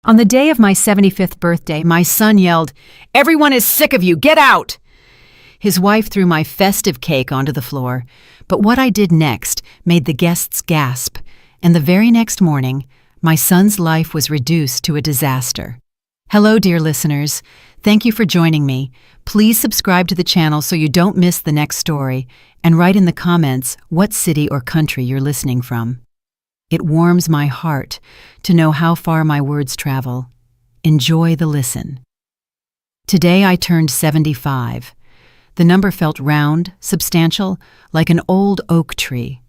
On the day of my 75th birthday, my son yelled, "Everyone is sick of you, get out!" His wife threw my festive cake onto the floor, but what I did next made the guests gasp, and the very next morning, my son's life was reduced to a disaster. Hello, dear listeners. Thank you for joining me. Please subscribe to the channel so you don't miss the next story, and write in the comments what city or country you're listening from. It warms my heart to know how far my words travel. Enjoy the listen. Today I turned 75. The number felt round, substantial, like an old oak tree.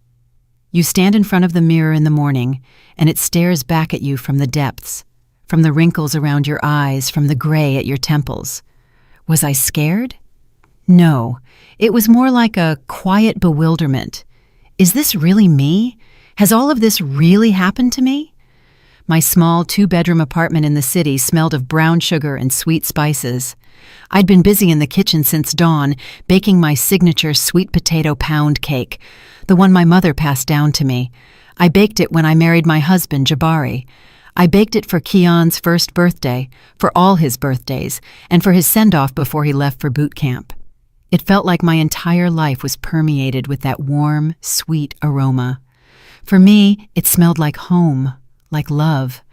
You stand in front of the mirror in the morning, and it stares back at you from the depths, from the wrinkles around your eyes, from the gray at your temples. Was I scared? No, it was more like a quiet bewilderment. Is this really me? Has all of this really happened to me? My small two-bedroom apartment in the city smelled of brown sugar and sweet spices. I'd been busy in the kitchen since dawn, baking my signature sweet potato pound cake, the one my mother passed down to me. I baked it when I married my husband, Jabari. I baked it for Keon's first birthday, for all his birthdays, and for his send-off before he left for boot camp. It felt like my entire life was permeated with that warm, sweet aroma. For me, it smelled like home, like love.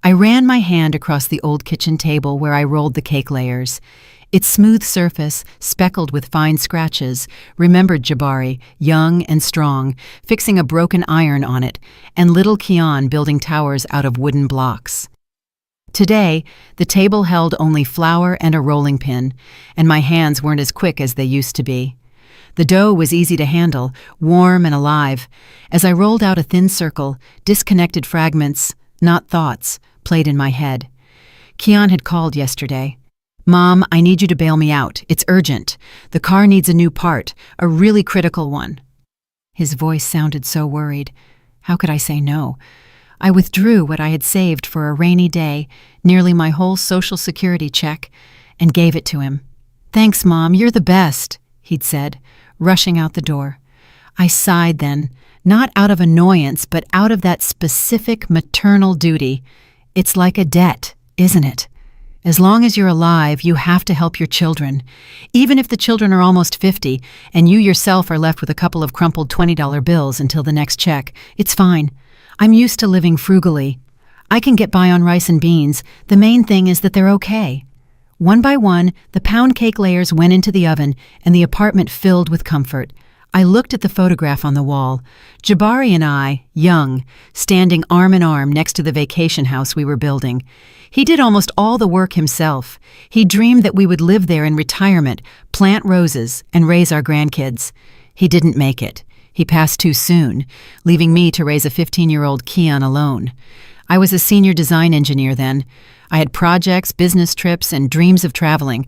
I ran my hand across the old kitchen table where I rolled the cake layers. Its smooth surface, speckled with fine scratches, remembered Jabari, young and strong, fixing a broken iron on it, and little Keon building towers out of wooden blocks. Today, the table held only flour and a rolling pin, and my hands weren't as quick as they used to be. The dough was easy to handle, warm and alive. As I rolled out a thin circle, disconnected fragments, not thoughts, played in my head. Keon had called yesterday. "Mom, I need you to bail me out. It's urgent. The car needs a new part, a really critical one." His voice sounded so worried. How could I say no? I withdrew what I had saved for a rainy day, nearly my whole Social Security check, and gave it to him. "Thanks, Mom, you're the best," he'd said, rushing out the door. I sighed then, not out of annoyance, but out of that specific maternal duty. It's like a debt, isn't it? As long as you're alive, you have to help your children. Even if the children are almost 50, and you yourself are left with a couple of crumpled $20 bills until the next check, it's fine. I'm used to living frugally. I can get by on rice and beans. The main thing is that they're okay. One by one, the pound cake layers went into the oven, and the apartment filled with comfort. I looked at the photograph on the wall. Jabari and I, young, standing arm in arm next to the vacation house we were building. He did almost all the work himself. He dreamed that we would live there in retirement, plant roses, and raise our grandkids. He didn't make it. He passed too soon, leaving me to raise a 15-year-old Keon alone. I was a senior design engineer then. I had projects, business trips, and dreams of traveling.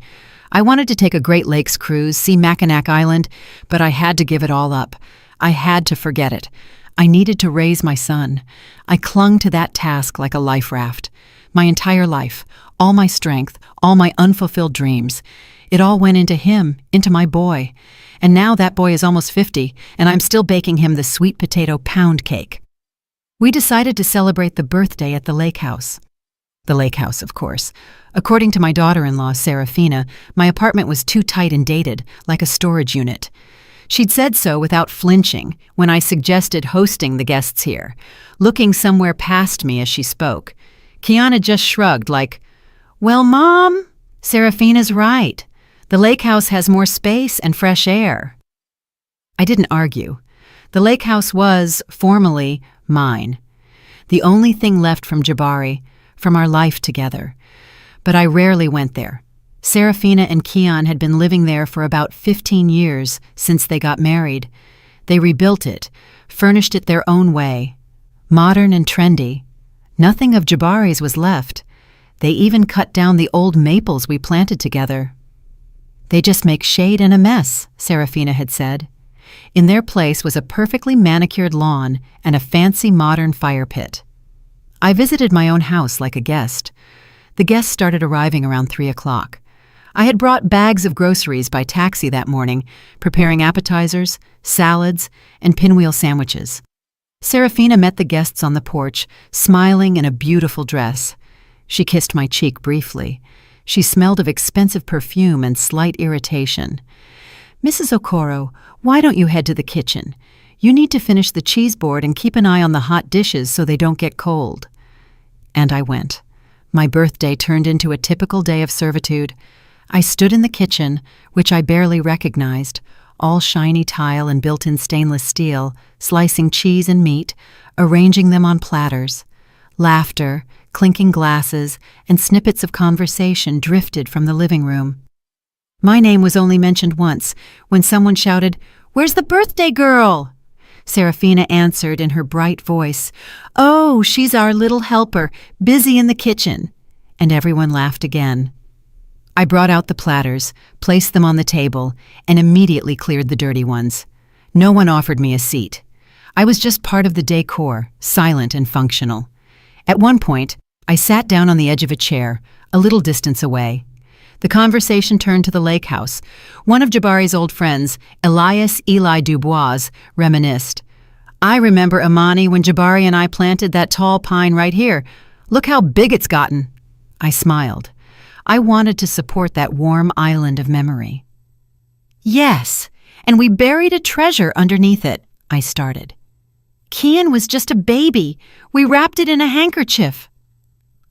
I wanted to take a Great Lakes cruise, see Mackinac Island, but I had to give it all up. I had to forget it. I needed to raise my son. I clung to that task like a life raft. My entire life, all my strength, all my unfulfilled dreams. It all went into him, into my boy. And now that boy is almost 50, and I'm still baking him the sweet potato pound cake. We decided to celebrate the birthday at the lake house. The lake house, of course. According to my daughter-in-law, Serafina, my apartment was too tight and dated, like a storage unit. She'd said so without flinching when I suggested hosting the guests here, looking somewhere past me as she spoke. Kiana just shrugged like, "Well, Mom, Serafina's right. The lake house has more space and fresh air." I didn't argue. The lake house was, formally, mine. The only thing left from Jabari, from our life together. But I rarely went there. Serafina and Keon had been living there for about 15 years since they got married. They rebuilt it, furnished it their own way. Modern and trendy. Nothing of Jabari's was left. They even cut down the old maples we planted together. "They just make shade and a mess," Serafina had said. In their place was a perfectly manicured lawn and a fancy modern fire pit. I visited my own house like a guest. The guests started arriving around 3 o'clock. I had brought bags of groceries by taxi that morning, preparing appetizers, salads, and pinwheel sandwiches. Serafina met the guests on the porch, smiling in a beautiful dress. She kissed my cheek briefly. She smelled of expensive perfume and slight irritation. "Mrs. Okoro, why don't you head to the kitchen? You need to finish the cheese board and keep an eye on the hot dishes so they don't get cold." And I went. My birthday turned into a typical day of servitude. I stood in the kitchen, which I barely recognized, all shiny tile and built-in stainless steel, slicing cheese and meat, arranging them on platters. Laughter, clinking glasses, and snippets of conversation drifted from the living room. My name was only mentioned once, when someone shouted, "Where's the birthday girl?" Serafina answered in her bright voice, "Oh, she's our little helper, busy in the kitchen." And everyone laughed again. I brought out the platters, placed them on the table, and immediately cleared the dirty ones. No one offered me a seat. I was just part of the decor, silent and functional. At one point, I sat down on the edge of a chair, a little distance away. The conversation turned to the lake house. One of Jabari's old friends, Elias Eli Dubois, reminisced. "I remember, Imani, when Jabari and I planted that tall pine right here. Look how big it's gotten." I smiled. I wanted to support that warm island of memory. "Yes, and we buried a treasure underneath it," I started. "Kian was just a baby. We wrapped it in a handkerchief."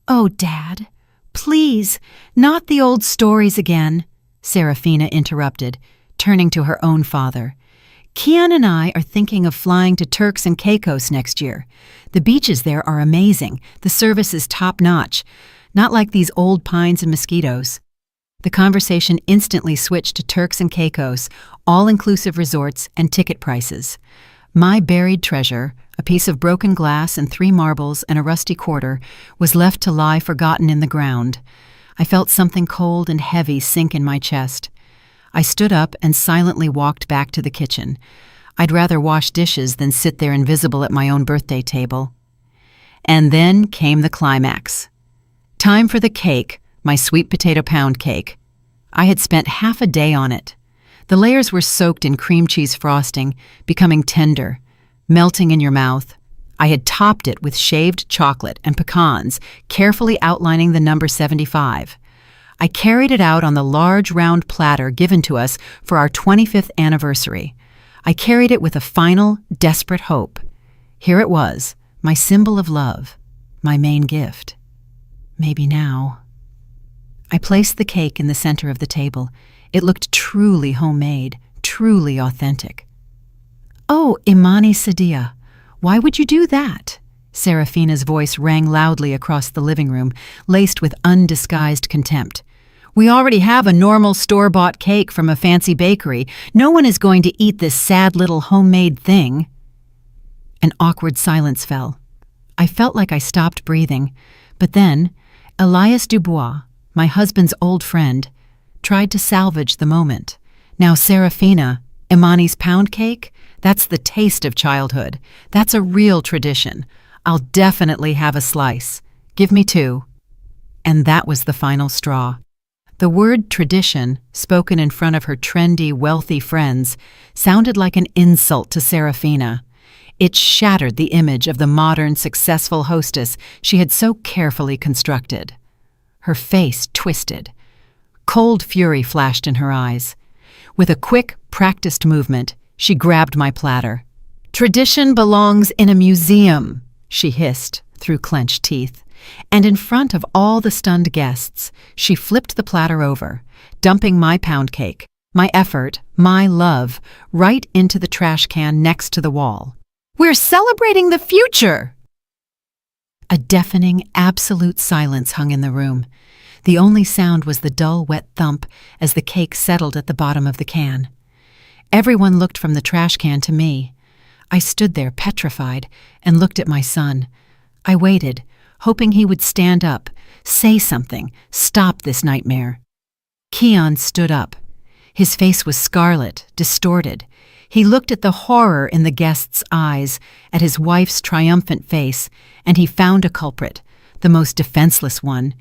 "Oh, Dad, please, not the old stories again," Serafina interrupted, turning to her own father. "Kian and I are thinking of flying to Turks and Caicos next year. The beaches there are amazing. The service is top-notch. Not like these old pines and mosquitoes." The conversation instantly switched to Turks and Caicos, all-inclusive resorts and ticket prices. My buried treasure, a piece of broken glass and 3 marbles and a rusty quarter, was left to lie forgotten in the ground. I felt something cold and heavy sink in my chest. I stood up and silently walked back to the kitchen. I'd rather wash dishes than sit there invisible at my own birthday table. And then came the climax. Time for the cake, my sweet potato pound cake. I had spent half a day on it. The layers were soaked in cream cheese frosting, becoming tender, melting in your mouth. I had topped it with shaved chocolate and pecans, carefully outlining the number 75. I carried it out on the large round platter given to us for our 25th anniversary. I carried it with a final, desperate hope. Here it was, my symbol of love, my main gift. Maybe now. I placed the cake in the center of the table. It looked truly homemade, truly authentic. "Oh, Imani Sadia, why would you do that?" Serafina's voice rang loudly across the living room, laced with undisguised contempt. "We already have a normal store-bought cake from a fancy bakery. No one is going to eat this sad little homemade thing." An awkward silence fell. I felt like I stopped breathing, but then Elias Dubois, my husband's old friend, tried to salvage the moment. "Now, Serafina, Imani's pound cake? That's the taste of childhood. That's a real tradition. I'll definitely have a slice. Give me 2. And that was the final straw. The word tradition, spoken in front of her trendy, wealthy friends, sounded like an insult to Serafina. It shattered the image of the modern, successful hostess she had so carefully constructed. Her face twisted. Cold fury flashed in her eyes. With a quick, practiced movement, she grabbed my platter. "Tradition belongs in a museum," she hissed through clenched teeth. And in front of all the stunned guests, she flipped the platter over, dumping my pound cake, my effort, my love, right into the trash can next to the wall. "We're celebrating the future!" A deafening, absolute silence hung in the room. The only sound was the dull, wet thump as the cake settled at the bottom of the can. Everyone looked from the trash can to me. I stood there petrified and looked at my son. I waited, hoping he would stand up, say something, stop this nightmare. Kian stood up. His face was scarlet, distorted. He looked at the horror in the guest's eyes, at his wife's triumphant face, and he found a culprit, the most defenseless one.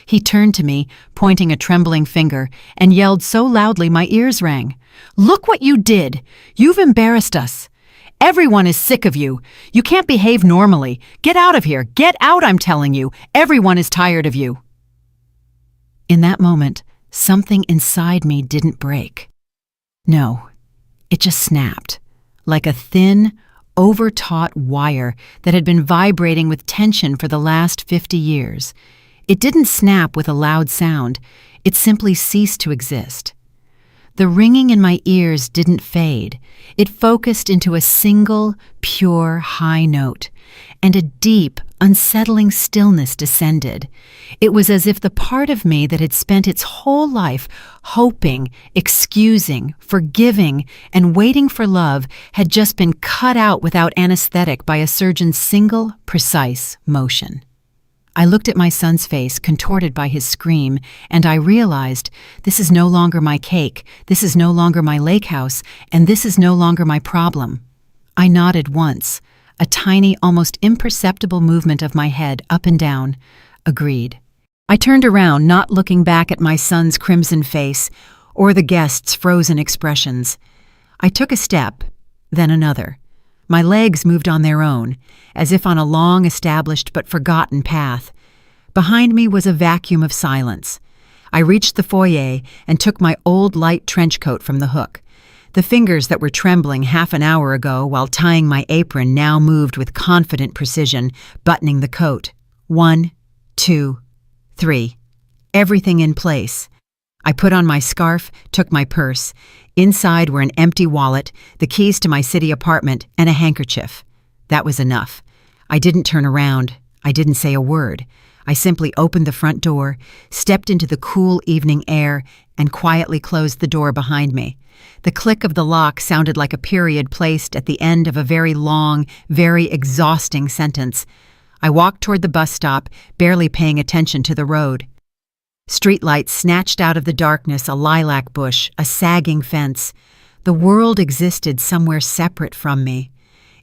He turned to me, pointing a trembling finger, and yelled so loudly my ears rang. "Look what you did! You've embarrassed us! Everyone is sick of you. You can't behave normally. Get out of here. Get out, I'm telling you. Everyone is tired of you." In that moment, something inside me didn't break. No, it just snapped, like a thin, overtaut wire that had been vibrating with tension for the last 50 years. It didn't snap with a loud sound. It simply ceased to exist. The ringing in my ears didn't fade. It focused into a single, pure, high note, and a deep, unsettling stillness descended. It was as if the part of me that had spent its whole life hoping, excusing, forgiving, and waiting for love had just been cut out without anesthetic by a surgeon's single, precise motion. I looked at my son's face, contorted by his scream, and I realized this is no longer my cake, this is no longer my lake house, and this is no longer my problem. I nodded once, a tiny, almost imperceptible movement of my head up and down. Agreed. I turned around, not looking back at my son's crimson face or the guests' frozen expressions. I took a step, then another. My legs moved on their own, as if on a long-established but forgotten path. Behind me was a vacuum of silence. I reached the foyer and took my old light trench coat from the hook. The fingers that were trembling half an hour ago while tying my apron now moved with confident precision, buttoning the coat. 1, 2, 3. Everything in place. I put on my scarf, took my purse. Inside were an empty wallet, the keys to my city apartment, and a handkerchief. That was enough. I didn't turn around. I didn't say a word. I simply opened the front door, stepped into the cool evening air, and quietly closed the door behind me. The click of the lock sounded like a period placed at the end of a very long, very exhausting sentence. I walked toward the bus stop, barely paying attention to the road. Streetlights snatched out of the darkness a lilac bush, a sagging fence. The world existed somewhere separate from me.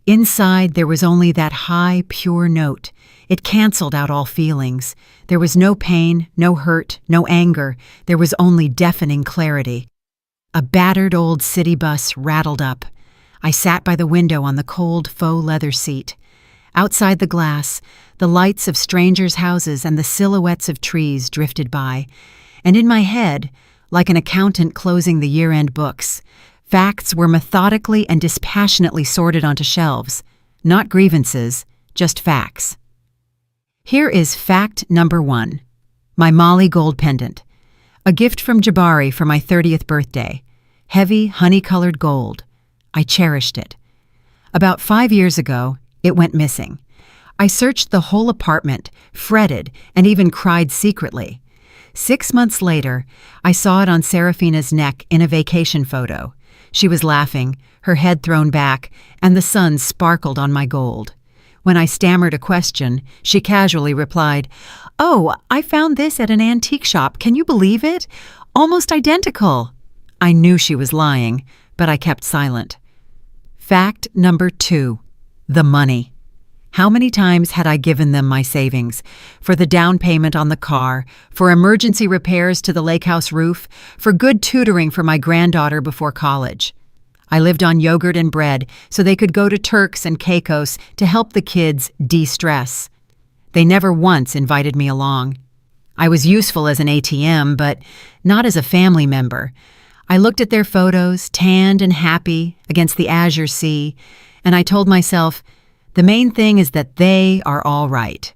Inside, there was only that high, pure note. It canceled out all feelings. There was no pain, no hurt, no anger. There was only deafening clarity. A battered old city bus rattled up. I sat by the window on the cold faux leather seat. Outside the glass, the lights of strangers' houses and the silhouettes of trees drifted by, and in my head, like an accountant closing the year-end books, facts were methodically and dispassionately sorted onto shelves. Not grievances, just facts. Here is fact number 1. My Molly gold pendant. A gift from Jabari for my 30th birthday. Heavy, honey-colored gold. I cherished it. About 5 years ago, it went missing. I searched the whole apartment, fretted, and even cried secretly. 6 months later, I saw it on Serafina's neck in a vacation photo. She was laughing, her head thrown back, and the sun sparkled on my gold. When I stammered a question, she casually replied, "Oh, I found this at an antique shop. Can you believe it? Almost identical." I knew she was lying, but I kept silent. Fact number 2. The money. How many times had I given them my savings? For the down payment on the car, for emergency repairs to the lake house roof, for good tutoring for my granddaughter before college. I lived on yogurt and bread so they could go to Turks and Caicos to help the kids de-stress. They never once invited me along. I was useful as an ATM, but not as a family member. I looked at their photos, tanned and happy, against the azure sea, and I told myself, the main thing is that they are all right.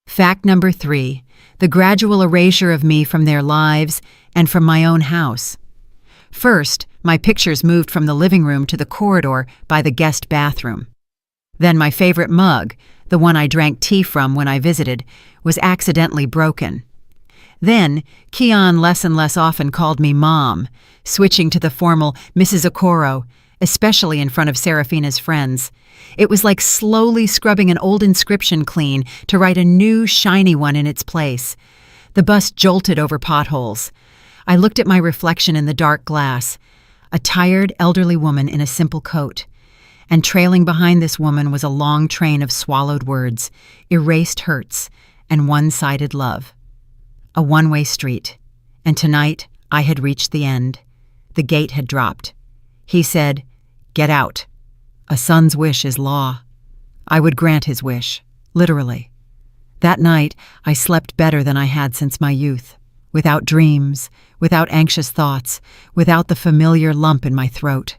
Fact number 3, the gradual erasure of me from their lives and from my own house. First, my pictures moved from the living room to the corridor by the guest bathroom. Then my favorite mug, the one I drank tea from when I visited, was accidentally broken. Then, Keon less and less often called me Mom, switching to the formal Mrs. Okoro, especially in front of Serafina's friends. It was like slowly scrubbing an old inscription clean to write a new, shiny one in its place. The bus jolted over potholes. I looked at my reflection in the dark glass, a tired, elderly woman in a simple coat. And trailing behind this woman was a long train of swallowed words, erased hurts, and one-sided love. A one-way street. And tonight, I had reached the end. The gate had dropped. He said, "Get out." A son's wish is law. I would grant his wish, literally. That night, I slept better than I had since my youth, without dreams, without anxious thoughts, without the familiar lump in my throat.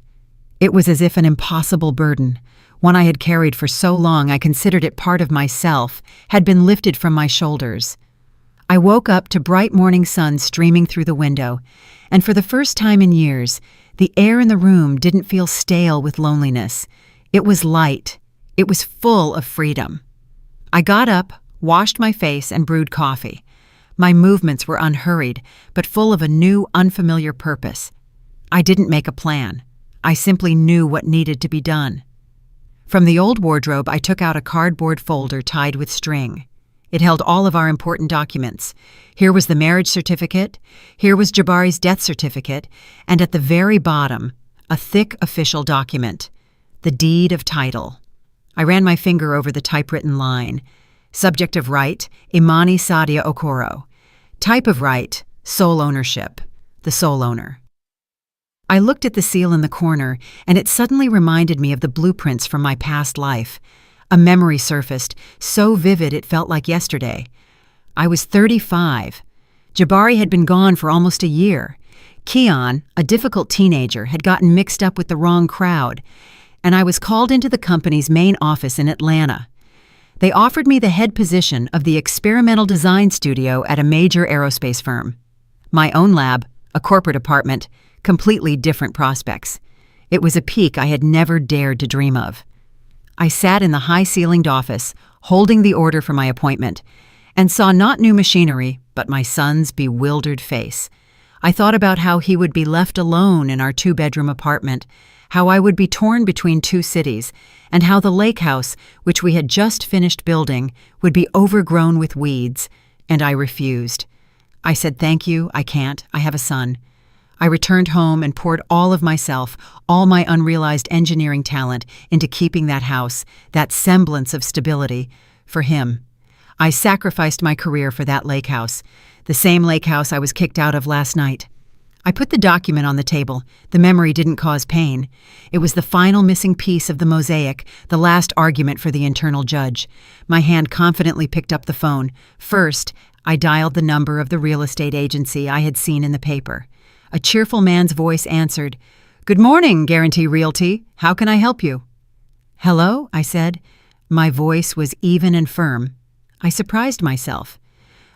It was as if an impossible burden, one I had carried for so long I considered it part of myself, had been lifted from my shoulders. I woke up to bright morning sun streaming through the window, and for the first time in years, the air in the room didn't feel stale with loneliness. It was light. It was full of freedom. I got up, washed my face, and brewed coffee. My movements were unhurried, but full of a new, unfamiliar purpose. I didn't make a plan. I simply knew what needed to be done. From the old wardrobe, I took out a cardboard folder tied with string. It held all of our important documents. Here was the marriage certificate, here was Jabari's death certificate, and at the very bottom, a thick official document, the deed of title. I ran my finger over the typewritten line. Subject of right, Imani Sadia Okoro. Type of right, sole ownership, the sole owner. I looked at the seal in the corner, and it suddenly reminded me of the blueprints from my past life. A memory surfaced, so vivid it felt like yesterday. I was 35. Jabari had been gone for almost a year. Keon, a difficult teenager, had gotten mixed up with the wrong crowd, and I was called into the company's main office in Atlanta. They offered me the head position of the experimental design studio at a major aerospace firm. My own lab, a corporate apartment, completely different prospects. It was a peak I had never dared to dream of. I sat in the high-ceilinged office, holding the order for my appointment, and saw not new machinery, but my son's bewildered face. I thought about how he would be left alone in our 2-bedroom apartment, how I would be torn between 2 cities, and how the lake house, which we had just finished building, would be overgrown with weeds, and I refused. I said, "Thank you, I can't, I have a son." I returned home and poured all of myself, all my unrealized engineering talent, into keeping that house, that semblance of stability, for him. I sacrificed my career for that lake house, the same lake house I was kicked out of last night. I put the document on the table. The memory didn't cause pain. It was the final missing piece of the mosaic, the last argument for the internal judge. My hand confidently picked up the phone. First, I dialed the number of the real estate agency I had seen in the paper. A cheerful man's voice answered, "Good morning, Guarantee Realty. How can I help you?" "Hello," I said. My voice was even and firm. I surprised myself.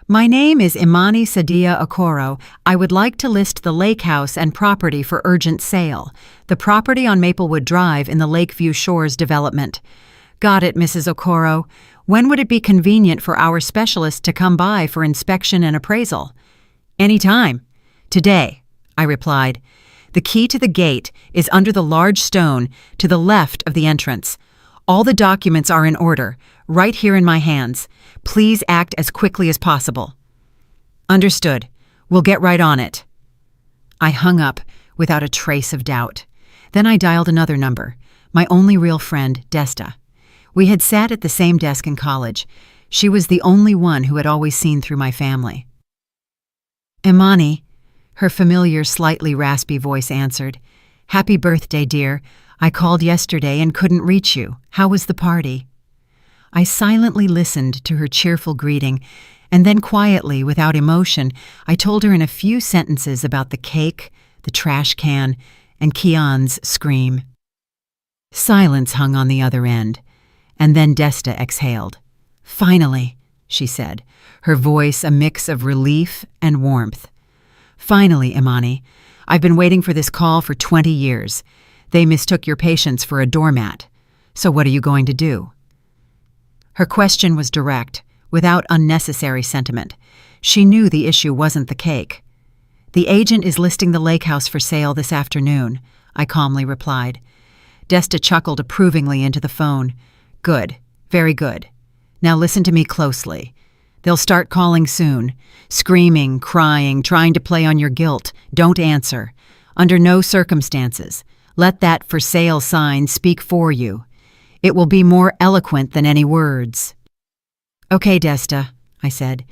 "My name is Imani Sadia Okoro. I would like to list the lake house and property for urgent sale. The property on Maplewood Drive in the Lakeview Shores development." "Got it, Mrs. Okoro. When would it be convenient for our specialist to come by for inspection and appraisal?" "Anytime. Today," I replied. "The key to the gate is under the large stone to the left of the entrance. All the documents are in order, right here in my hands. Please act as quickly as possible." "Understood. We'll get right on it." I hung up without a trace of doubt. Then I dialed another number, my only real friend, Desta. We had sat at the same desk in college. She was the only one who had always seen through my family. "Imani," her familiar, slightly raspy voice answered. "Happy birthday, dear. I called yesterday and couldn't reach you. How was the party?" I silently listened to her cheerful greeting, and then quietly, without emotion, I told her in a few sentences about the cake, the trash can, and Keon's scream. Silence hung on the other end, and then Desta exhaled. "Finally," she said, her voice a mix of relief and warmth. "Finally, Imani. I've been waiting for this call for 20 years. They mistook your patients for a doormat. So what are you going to do?" Her question was direct, without unnecessary sentiment. She knew the issue wasn't the cake. "The agent is listing the lake house for sale this afternoon," I calmly replied. Desta chuckled approvingly into the phone. "Good, very good. Now listen to me closely. They'll start calling soon, screaming, crying, trying to play on your guilt. Don't answer. Under no circumstances. Let that for sale sign speak for you. It will be more eloquent than any words." "Okay, Desta," I said.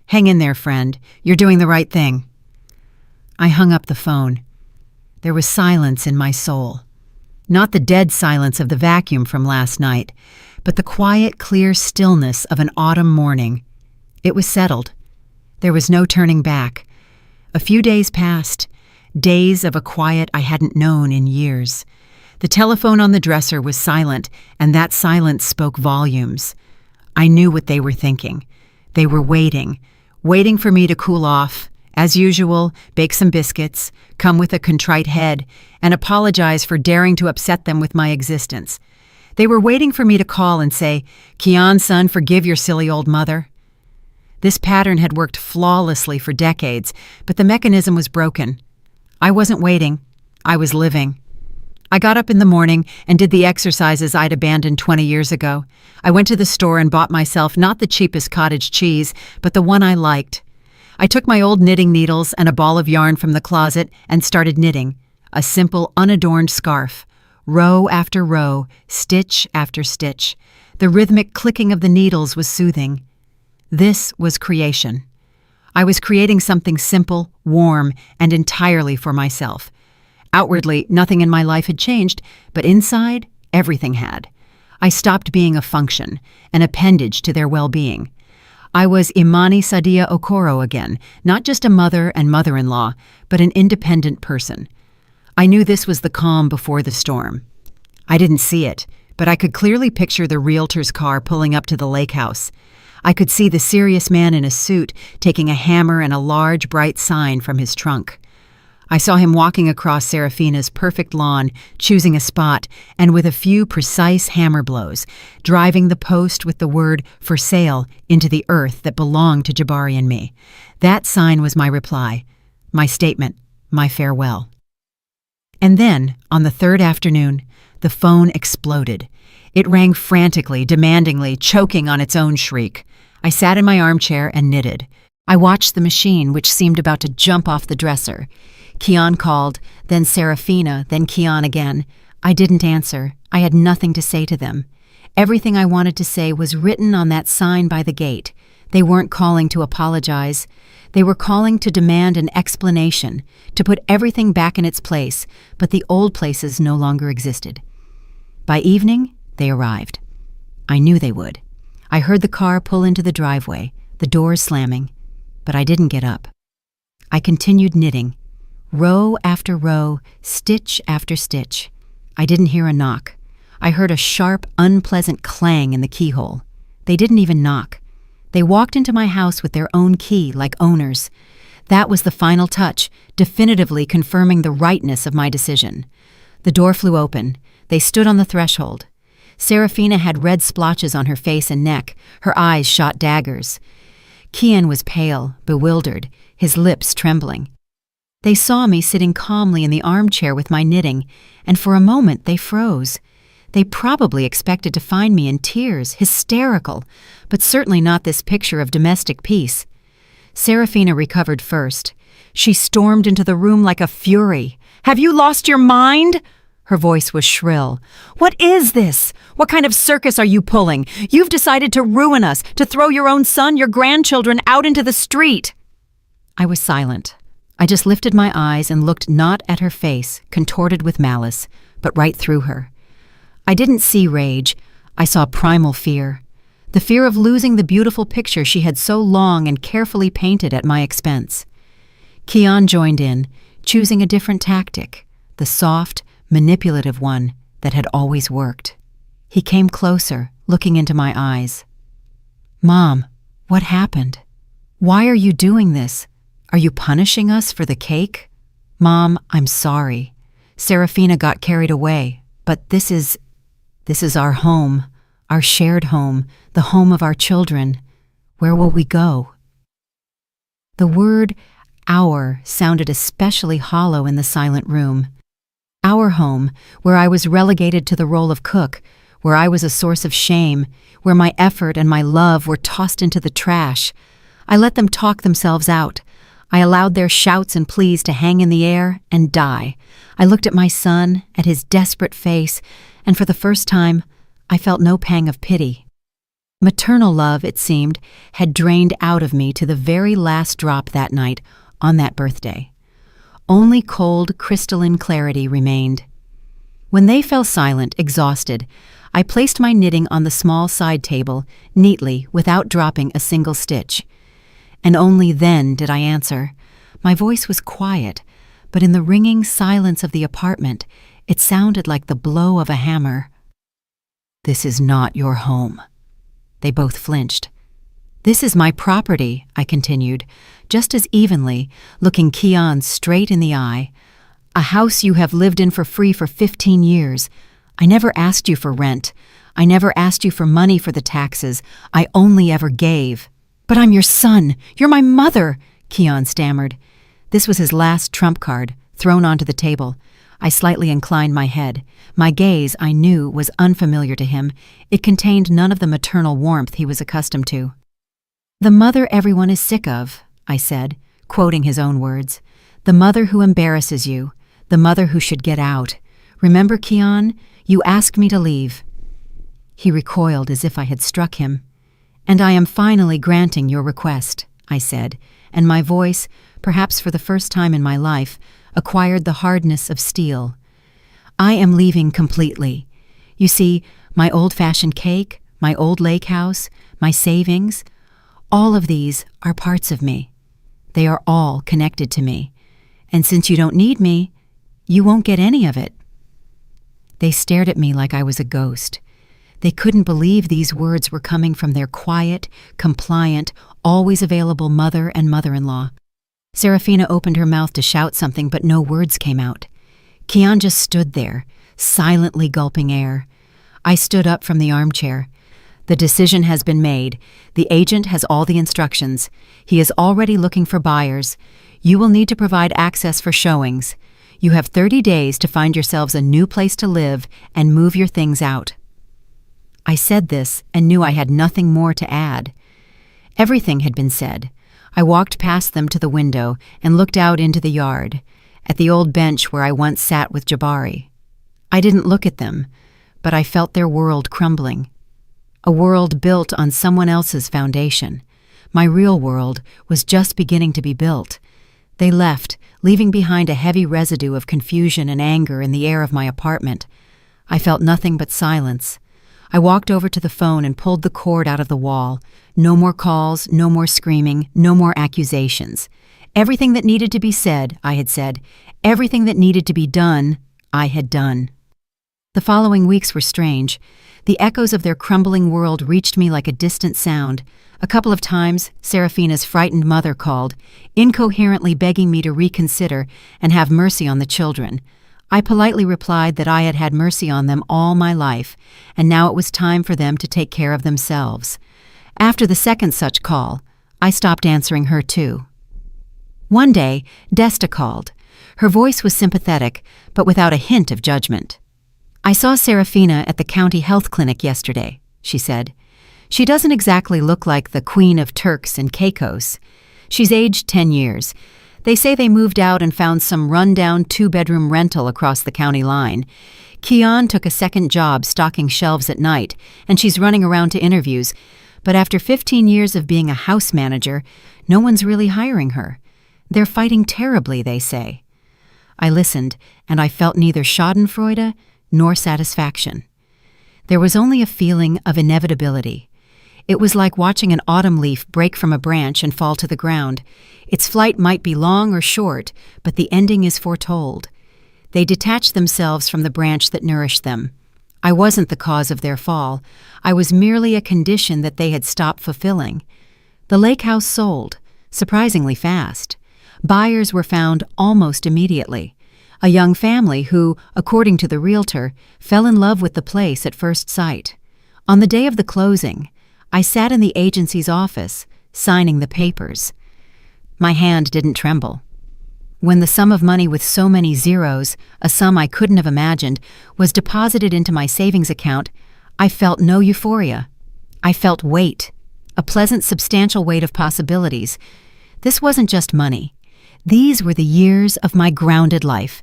"Hang in there, friend. You're doing the right thing." I hung up the phone. There was silence in my soul. Not the dead silence of the vacuum from last night, but the quiet, clear stillness of an autumn morning. It was settled. There was no turning back. A few days passed, days of a quiet I hadn't known in years. The telephone on the dresser was silent, and that silence spoke volumes. I knew what they were thinking. They were waiting for me to cool off, as usual, bake some biscuits, come with a contrite head, and apologize for daring to upset them with my existence. They were waiting for me to call and say, "Kian, son, forgive your silly old mother." This pattern had worked flawlessly for decades, but the mechanism was broken. I wasn't waiting. I was living. I got up in the morning and did the exercises I'd abandoned 20 years ago. I went to the store and bought myself not the cheapest cottage cheese, but the one I liked. I took my old knitting needles and a ball of yarn from the closet and started knitting, a simple, unadorned scarf. Row after row, stitch after stitch. The rhythmic clicking of the needles was soothing. This was creation. I was creating something simple, warm, and entirely for myself. Outwardly, nothing in my life had changed, but inside, everything had. I stopped being a function, an appendage to their well-being. I was Imani Sadia Okoro again, not just a mother and mother-in-law, but an independent person. I knew this was the calm before the storm. I didn't see it, but I could clearly picture the realtor's car pulling up to the lake house. I could see the serious man in a suit taking a hammer and a large, bright sign from his trunk. I saw him walking across Serafina's perfect lawn, choosing a spot, and with a few precise hammer blows, driving the post with the word "for sale" into the earth that belonged to Jabari and me. That sign was my reply, my statement, my farewell. And then, on the third afternoon, the phone exploded. It rang frantically, demandingly, choking on its own shriek. I sat in my armchair and knitted. I watched the machine, which seemed about to jump off the dresser. Kian called, then Serafina, then Kian again. I didn't answer. I had nothing to say to them. Everything I wanted to say was written on that sign by the gate. They weren't calling to apologize. They were calling to demand an explanation, to put everything back in its place, but the old places no longer existed. By evening, they arrived. I knew they would. I heard the car pull into the driveway, the doors slamming, but I didn't get up. I continued knitting. Row after row, stitch after stitch. I didn't hear a knock. I heard a sharp, unpleasant clang in the keyhole. They didn't even knock. They walked into my house with their own key, like owners. That was the final touch, definitively confirming the rightness of my decision. The door flew open. They stood on the threshold. Serafina had red splotches on her face and neck. Her eyes shot daggers. Kian was pale, bewildered, his lips trembling. They saw me sitting calmly in the armchair with my knitting, and for a moment they froze. They probably expected to find me in tears, hysterical, but certainly not this picture of domestic peace. Serafina recovered first. She stormed into the room like a fury. "Have you lost your mind?" Her voice was shrill. "What is this? What kind of circus are you pulling? You've decided to ruin us, to throw your own son, your grandchildren out into the street." I was silent. I just lifted my eyes and looked not at her face, contorted with malice, but right through her. I didn't see rage. I saw primal fear. The fear of losing the beautiful picture she had so long and carefully painted at my expense. Kian joined in, choosing a different tactic, the soft, manipulative one that had always worked. He came closer, looking into my eyes. "Mom, what happened? Why are you doing this? Are you punishing us for the cake?" "Mom, I'm sorry. Serafina got carried away, but this is our home, our shared home, the home of our children. Where will we go?" The word "our" sounded especially hollow in the silent room. Our home, where I was relegated to the role of cook, where I was a source of shame, where my effort and my love were tossed into the trash. I let them talk themselves out. I allowed their shouts and pleas to hang in the air and die. I looked at my son, at his desperate face, and for the first time, I felt no pang of pity. Maternal love, it seemed, had drained out of me to the very last drop that night, on that birthday. Only cold, crystalline clarity remained. When they fell silent, exhausted, I placed my knitting on the small side table, neatly, without dropping a single stitch. And only then did I answer. My voice was quiet, but in the ringing silence of the apartment, it sounded like the blow of a hammer. "This is not your home." They both flinched. "This is my property," I continued, just as evenly, looking Keon straight in the eye. "A house you have lived in for free for 15 years. I never asked you for rent. I never asked you for money for the taxes. I only ever gave." "But I'm your son. You're my mother," Keon stammered. This was his last trump card, thrown onto the table. I slightly inclined my head. My gaze, I knew, was unfamiliar to him. It contained none of the maternal warmth he was accustomed to. "The mother everyone is sick of," I said, quoting his own words. "The mother who embarrasses you. The mother who should get out. Remember, Keon, you asked me to leave." He recoiled as if I had struck him. "And I am finally granting your request," I said, and my voice, perhaps for the first time in my life, acquired the hardness of steel. "I am leaving completely. You see, my old-fashioned cake, my old lake house, my savings, all of these are parts of me. They are all connected to me. And since you don't need me, you won't get any of it." They stared at me like I was a ghost. They couldn't believe these words were coming from their quiet, compliant, always available mother and mother-in-law. Serafina opened her mouth to shout something, but no words came out. Keon just stood there, silently gulping air. I stood up from the armchair. "The decision has been made. The agent has all the instructions. He is already looking for buyers. You will need to provide access for showings. You have 30 days to find yourselves a new place to live and move your things out." I said this and knew I had nothing more to add. Everything had been said. I walked past them to the window and looked out into the yard, at the old bench where I once sat with Jabari. I didn't look at them, but I felt their world crumbling. A world built on someone else's foundation. My real world was just beginning to be built. They left, leaving behind a heavy residue of confusion and anger in the air of my apartment. I felt nothing but silence. I walked over to the phone and pulled the cord out of the wall. No more calls, no more screaming, no more accusations. Everything that needed to be said, I had said. Everything that needed to be done, I had done. The following weeks were strange. The echoes of their crumbling world reached me like a distant sound. A couple of times, Serafina's frightened mother called, incoherently begging me to reconsider and have mercy on the children. I politely replied that I had had mercy on them all my life, and now it was time for them to take care of themselves. After the second such call, I stopped answering her too. One day, Desta called. Her voice was sympathetic, but without a hint of judgment. "I saw Serafina at the county health clinic yesterday," she said. "She doesn't exactly look like the Queen of Turks and Caicos. She's aged 10 years. They say they moved out and found some run-down 2-bedroom rental across the county line. Keon took a second job stocking shelves at night, and she's running around to interviews. But after 15 years of being a house manager, no one's really hiring her. They're fighting terribly, they say." I listened, and I felt neither schadenfreude nor satisfaction. There was only a feeling of inevitability. It was like watching an autumn leaf break from a branch and fall to the ground. Its flight might be long or short, but the ending is foretold. They detached themselves from the branch that nourished them. I wasn't the cause of their fall. I was merely a condition that they had stopped fulfilling. The lake house sold, surprisingly fast. Buyers were found almost immediately. A young family who, according to the realtor, fell in love with the place at first sight. On the day of the closing, I sat in the agency's office, signing the papers. My hand didn't tremble. When the sum of money with so many zeros, a sum I couldn't have imagined, was deposited into my savings account, I felt no euphoria. I felt weight, a pleasant, substantial weight of possibilities. This wasn't just money. These were the years of my grounded life.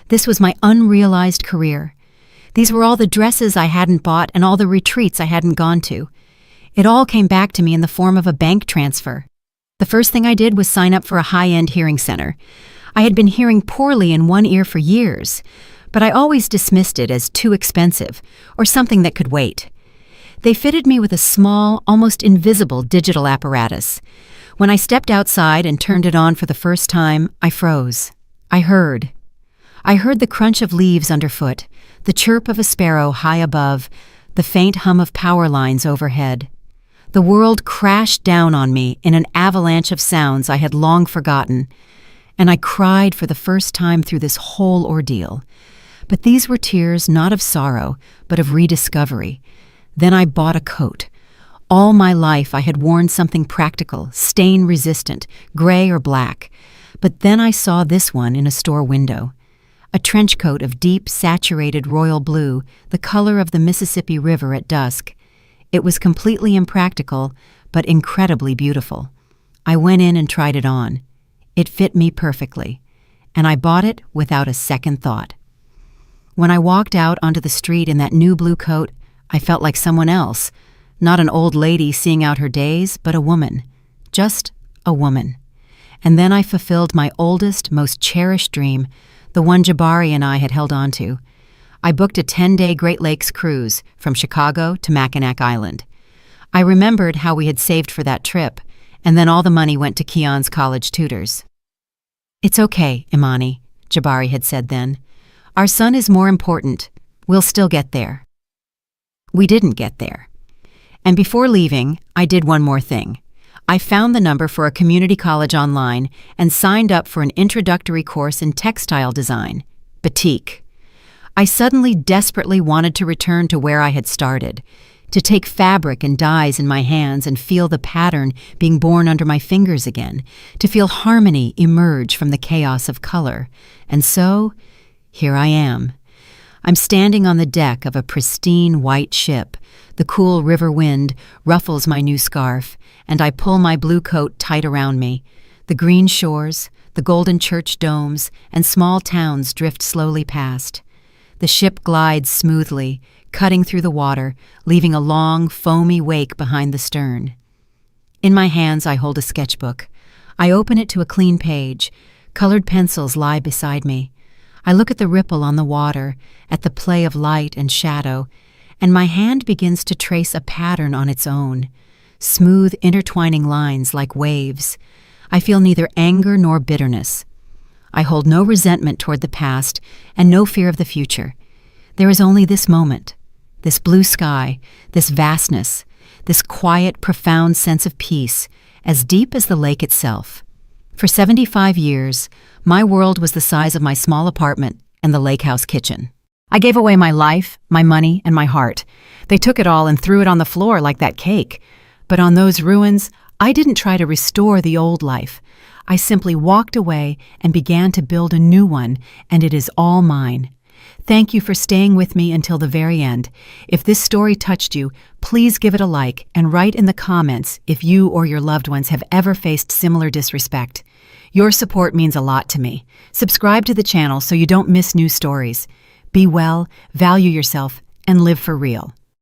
This was my unrealized career. These were all the dresses I hadn't bought and all the retreats I hadn't gone to. It all came back to me in the form of a bank transfer. The first thing I did was sign up for a high-end hearing center. I had been hearing poorly in one ear for years. but I always dismissed it as too expensive or something that could wait. They fitted me with a small, almost invisible digital apparatus. When I stepped outside and turned it on for the first time, I froze. I heard the crunch of leaves underfoot, the chirp of a sparrow high above, the faint hum of power lines overhead. The world crashed down on me in an avalanche of sounds I had long forgotten, and I cried for the first time through this whole ordeal. But these were tears not of sorrow, but of rediscovery. Then I bought a coat. All my life I had worn something practical, stain-resistant, gray or black. But then I saw this one in a store window. A trench coat of deep, saturated royal blue, the color of the Mississippi River at dusk. It was completely impractical, but incredibly beautiful. I went in and tried it on. It fit me perfectly, and I bought it without a second thought. When I walked out onto the street in that new blue coat, I felt like someone else, not an old lady seeing out her days, but a woman. Just a woman. And then I fulfilled my oldest, most cherished dream, the one Jabari and I had held on to. I booked a 10-day Great Lakes cruise from Chicago to Mackinac Island. I remembered how we had saved for that trip, and then all the money went to Keon's college tutors. "It's okay, Imani," Jabari had said then. "Our son is more important. We'll still get there." We didn't get there. And before leaving, I did one more thing. I found the number for a community college online and signed up for an introductory course in textile design, batik. I suddenly desperately wanted to return to where I had started, to take fabric and dyes in my hands and feel the pattern being born under my fingers again, to feel harmony emerge from the chaos of color. And so, here I am. I'm standing on the deck of a pristine white ship. The cool river wind ruffles my new scarf, and I pull my blue coat tight around me. The green shores, the golden church domes, and small towns drift slowly past. The ship glides smoothly, cutting through the water, leaving a long, foamy wake behind the stern. In my hands I hold a sketchbook. I open it to a clean page. Colored pencils lie beside me. I look at the ripple on the water, at the play of light and shadow, and my hand begins to trace a pattern on its own. Smooth, intertwining lines like waves. I feel neither anger nor bitterness. I hold no resentment toward the past and no fear of the future. There is only this moment, this blue sky, this vastness, this quiet, profound sense of peace, as deep as the lake itself. For 75 years, my world was the size of my small apartment and the lake house kitchen. I gave away my life, my money, and my heart. They took it all and threw it on the floor like that cake. But on those ruins, I didn't try to restore the old life. I simply walked away and began to build a new one, and it is all mine. Thank you for staying with me until the very end. If this story touched you, please give it a like and write in the comments if you or your loved ones have ever faced similar disrespect. Your support means a lot to me. Subscribe to the channel so you don't miss new stories. Be well, value yourself, and live for real.